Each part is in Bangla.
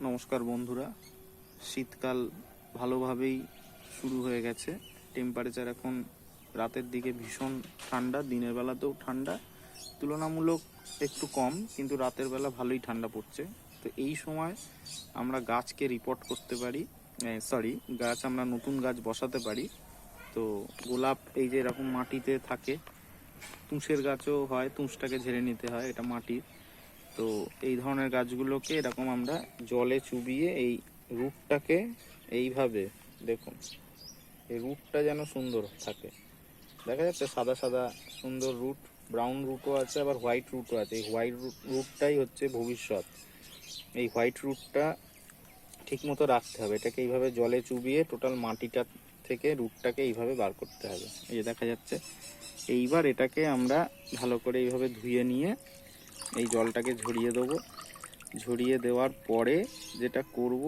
নমস্কার বন্ধুরা, শীতকাল ভালোভাবেই শুরু হয়ে গেছে। টেম্পারেচার এখন রাতের দিকে ভীষণ ঠান্ডা, দিনের বেলাতেও ঠান্ডা, তুলনামূলক একটু কম, কিন্তু রাতের বেলা ভালোই ঠান্ডা পড়ছে। তো এই সময় আমরা গাছকে রিপোর্ট করতে পারি, আমরা নতুন গাছ বসাতে পারি। তো গোলাপ এই যে এরকম মাটিতে থাকে, তুষের গাছও হয়, তুষটাকে ঝেড়ে নিতে হয়, এটা মাটির। তো এই ধরনের গাছগুলোকে এরকম আমরা জলে চুবিয়ে এই রুটটাকে এইভাবে, দেখুন এই রুটটা যেন সুন্দর থাকে, দেখা যাচ্ছে সাদা সাদা সুন্দর রুট, ব্রাউন রুটও আছে, আবার হোয়াইট রুটও আছে। এই হোয়াইট রুটটাই হচ্ছে ভবিষ্যৎ। এই হোয়াইট রুটটা ঠিক মতো রাখতে হবে, এটাকে এইভাবে জলে চুবিয়ে টোটাল মাটিটা থেকে রুটটাকে এইভাবে বার করতে হবে। এই যে দেখা যাচ্ছে। এইবার এটাকে আমরা ভালো করে এইভাবে ধুয়ে নিয়ে এই জলটাকে ঝরিয়ে দেবো। ঝরিয়ে দেওয়ার পরে যেটা করব,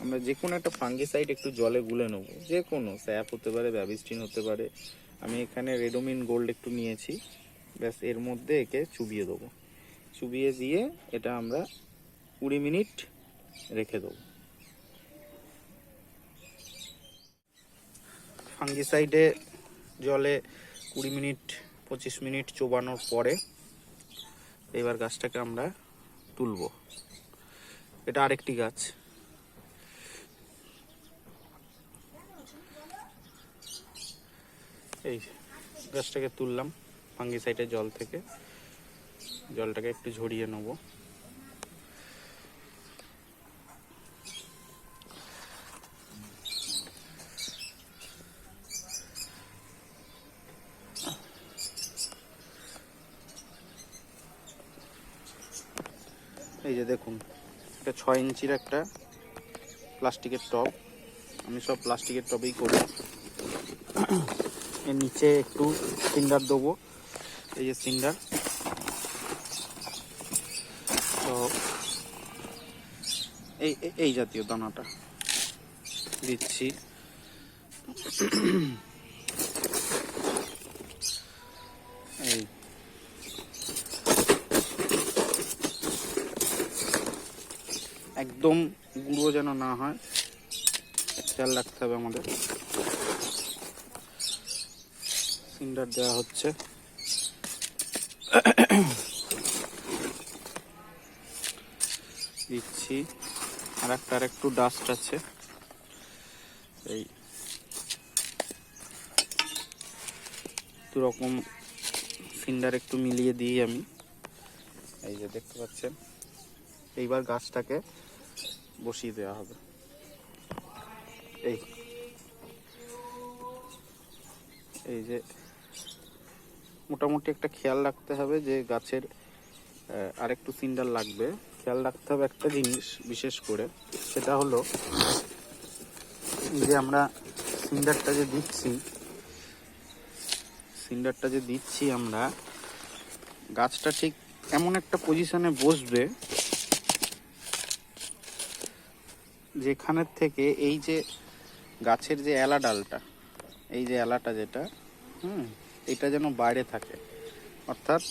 আমরা যে কোনো একটা ফাঙ্গিসাইড একটু জলে গুলে নেব, যে কোনো স্যাপ হতে পারে, ব্যাবিস্টিন হতে পারে। আমি এখানে রেডোমিন গোল্ড একটু নিয়েছি, ব্যাস এর মধ্যে একে চুবিয়ে দেবো। চুবিয়ে দিয়ে এটা আমরা 20 মিনিট রেখে দেবো। ফাঙ্গিসাইডে জলে 20 মিনিট 25 মিনিট চোবানোর পরে এবার গাছটাকে আমরা তুলব। এটা আরেকটি গাছ। এই গাছটাকে তুললাম ফাঙ্গিসাইডের জল থেকে, জলটাকে একটু ঝরিয়ে নেব। এই যে দেখুন, এটা 6 ইঞ্চির একটা প্লাস্টিকের টব। আমি সব প্লাস্টিকের টবেই করি। এর নিচে একটু সিন্ডার দেবো, এই যে সিন্ডার। তো এই জাতীয় দানাটা দিচ্ছি। এই একদম গুঁড়ো যেন না হয়, খেয়াল রাখতে হবে আমাদের। সিন্ডার দেওয়া হচ্ছে। দিচ্ছি আর একটু ডাস্ট আছে, এই দুরকম সিন্ডার একটু মিলিয়ে দিই আমি। এই যে দেখতে পাচ্ছেন, এইবার গাছটাকে বসিয়ে দেওয়া হবে। এই যে মোটামুটি একটা খেয়াল রাখতে হবে যে গাছের আরেকটু সিন্ডার লাগবে। খেয়াল রাখতে হবে একটা জিনিস বিশেষ করে, সেটা হলো যে আমরা সিন্ডারটা যে দিচ্ছি আমরা, গাছটা ঠিক এমন একটা পজিশনে বসবে যেখানের থেকে এই যে গাছের যে এলা ডালটা, এই যে এলাটা যেটা, এটা যেন বাইরে থাকে। অর্থাৎ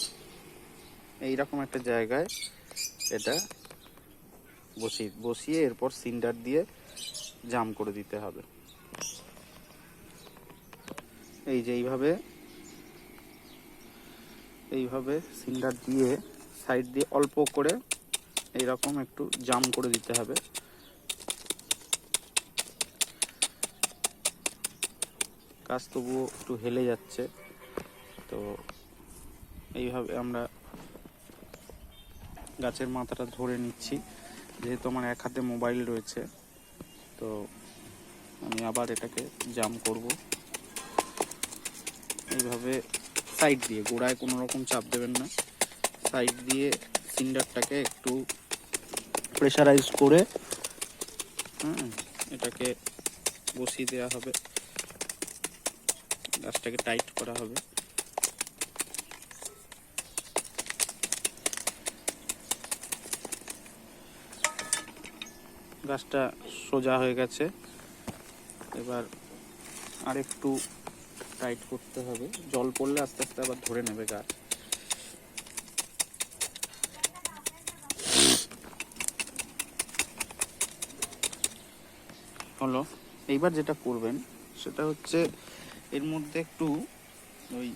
এইরকম একটা জায়গায় এটা বসিয়ে এরপর সিন্ডার দিয়ে জাম করে দিতে হবে। এই যে এইভাবে সিন্ডার দিয়ে সাইড দিয়ে অল্প করে এইরকম একটু জাম করে দিতে হবে। গাছ তবুও একটু হেলে যাচ্ছে, তো এইভাবে আমরা গাছের মাথাটা ধরে নিচ্ছি। যেহেতু আমার এক হাতে মোবাইল রয়েছে, তো আমি আবার এটাকে জাম করব। এইভাবে সাইড দিয়ে, গোড়ায় কোনো রকম চাপ দেবেন না, সাইড দিয়ে সিন্ডারটাকে একটু প্রেসারাইজ করে এটাকে বসিয়ে দেওয়া হবে, গাছটাকে টাইট করা হবে। গাছটা সোজা হয়ে গেছে, এবার আরেকটু টাইট করতে হবে। জল পড়লে আস্তে আস্তে আবার ধরে নেবে গাছ। হলো। এইবার যেটা করবেন সেটা হচ্ছে এর মধ্যে একটু ওই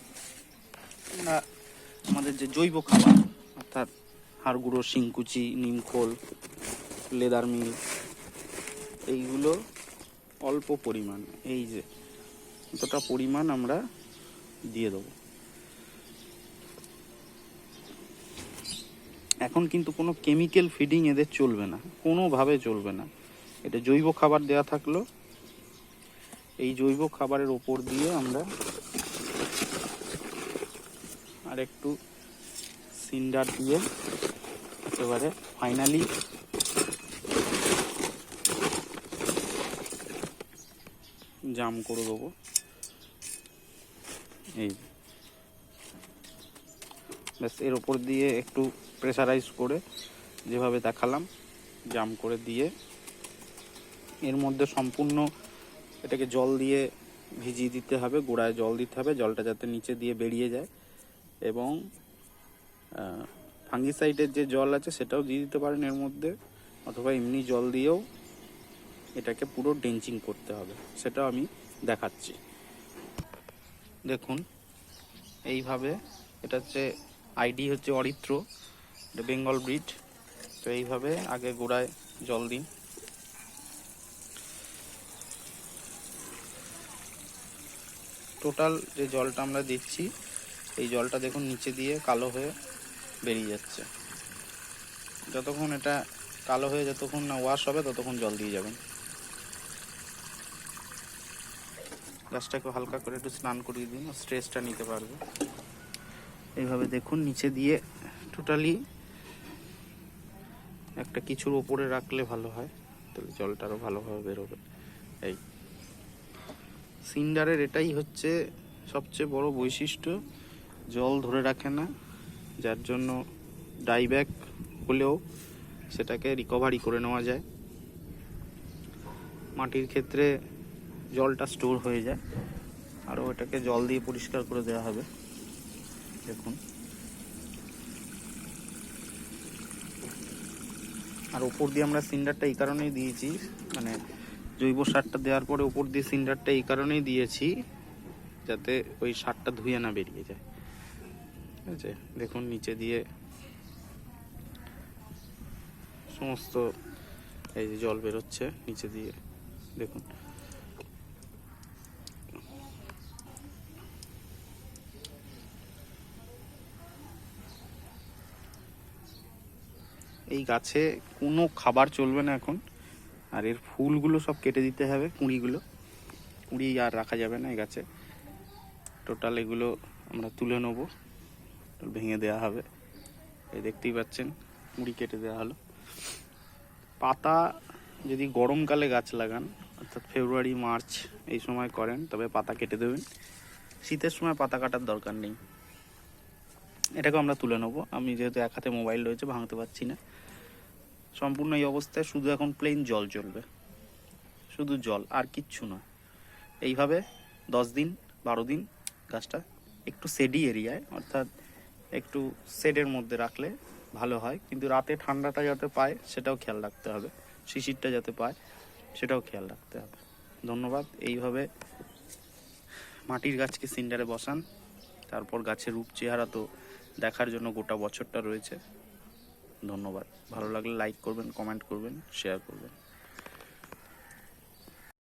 আমাদের যে জৈব খাবার অর্থাৎ হাড় গুঁড়ো, শিংকুচি, নিমখোল, লেদার মিল, এইগুলো অল্প পরিমাণ, এই যে এতটা পরিমাণ আমরা দিয়ে দেবো। এখন কিন্তু কোনো কেমিক্যাল ফিডিং এদের চলবে না, কোনোভাবে চলবে না। এটা জৈব খাবার দেওয়া থাকলো। এই জৈব খাবারের ওপর দিয়ে আমরা আর একটু সিন্ডার দিয়ে একেবারে ফাইনালি জাম করে দেবো। এই ব্যাস, এর ওপর দিয়ে একটু প্রেসারাইজ করে যেভাবে দেখালাম জাম করে দিয়ে এর মধ্যে সম্পূর্ণ এটাকে জল দিয়ে ভিজিয়ে দিতে হবে, গোড়ায় জল দিতে হবে, জলটা যাতে নিচে দিয়ে বেরিয়ে যায়। এবং ফাঙ্গিসাইডের যে জল আছে সেটাও দিয়ে দিতে পারেন এর মধ্যে, অথবা এমনি জল দিয়েও এটাকে পুরো ড্রেঞ্চিং করতে হবে, সেটাও আমি দেখাচ্ছি। দেখুন এইভাবে, এটা হচ্ছে আইডি হচ্ছে অরিত্র, এটা বেঙ্গল ব্রিড। তো এইভাবে আগে গোড়ায় জল দিন। টোটাল যে জলটা আমরা দিচ্ছি এই জলটা দেখুন নিচে দিয়ে কালো হয়ে বেরিয়ে যাচ্ছে। যতক্ষণ এটা কালো হয়ে যতক্ষণ না ওয়াশ হবে ততক্ষণ জল দিয়ে যাবেন। গাছটাকে হালকা করে একটু স্নান করিয়ে দিন, স্ট্রেসটা নিতে পারবে। এইভাবে দেখুন নিচে দিয়ে টোটালি একটা কিছুর ওপরে রাখলে ভালো হয়, তাহলে জলটা আরও ভালোভাবে বেরোবে। এই সিন্ডারের এটাই হচ্ছে সবচেয়ে বড় বৈশিষ্ট্য, জল ধরে রাখে না, যার জন্য ডাইব্যাক হলেও সেটাকে রিকভারি করে নেওয়া যায়। মাটির ক্ষেত্রে জলটা স্টোর হয়ে যায়, আরও এটাকে জল দিয়ে পরিষ্কার করে দেওয়া হবে। দেখুন, আর ওপর দিয়ে আমরা সিন্ডারটা এই কারণেই দিয়েছি, মানে জৈব সারটা দেওয়ার পরে ওপর দিয়ে সিন্ডারটা এই কারণেই দিয়েছি যাতে ওই সারটা ধুয়ে না বেরিয়ে যায়। ঠিক আছে, দেখুন নিচে দিয়ে সমস্ত এই যে জল বেরোচ্ছে নিচে দিয়ে, দেখুন। এই গাছে কোনো খাবার চলবে না এখন, আর এর ফুলগুলো সব কেটে দিতে হবে, কুঁড়ি আর রাখা যাবে না এই গাছে। টোটাল এগুলো আমরা তুলে নেবো, ভেঙে দেওয়া হবে। এই দেখতেই পাচ্ছেন কুঁড়ি কেটে দেওয়া হলো। পাতা যদি গরমকালে গাছ লাগান, অর্থাৎ ফেব্রুয়ারি মার্চ এই সময় করেন, তবে পাতা কেটে দেবেন। শীতের সময় পাতা কাটার দরকার নেই। এটাকে আমরা তুলে নেবো। আমি যেহেতু এক হাতে মোবাইল রয়েছে ভাঙতে পারছি না। সম্পূর্ণ এই অবস্থায় শুধু এখন প্লেন জল চলবে, শুধু জল আর কিচ্ছু নয়। এইভাবে 10 দিন 12 দিন গাছটা একটু শেডি এরিয়ায়, অর্থাৎ একটু শেডের মধ্যে রাখলে ভালো হয়। কিন্তু রাতে ঠান্ডাটা যাতে পায় সেটাও খেয়াল রাখতে হবে, শিশিরটা যাতে পায় সেটাও খেয়াল রাখতে হবে। ধন্যবাদ। এইভাবে মাটির গাছকে সিন্ডারে বসান, তারপর গাছের রূপ চেহারা তো দেখার জন্য গোটা বছরটা রয়েছে। ধন্যবাদ। ভালো লাগলে লাইক করবেন, কমেন্ট করবেন, শেয়ার করবেন।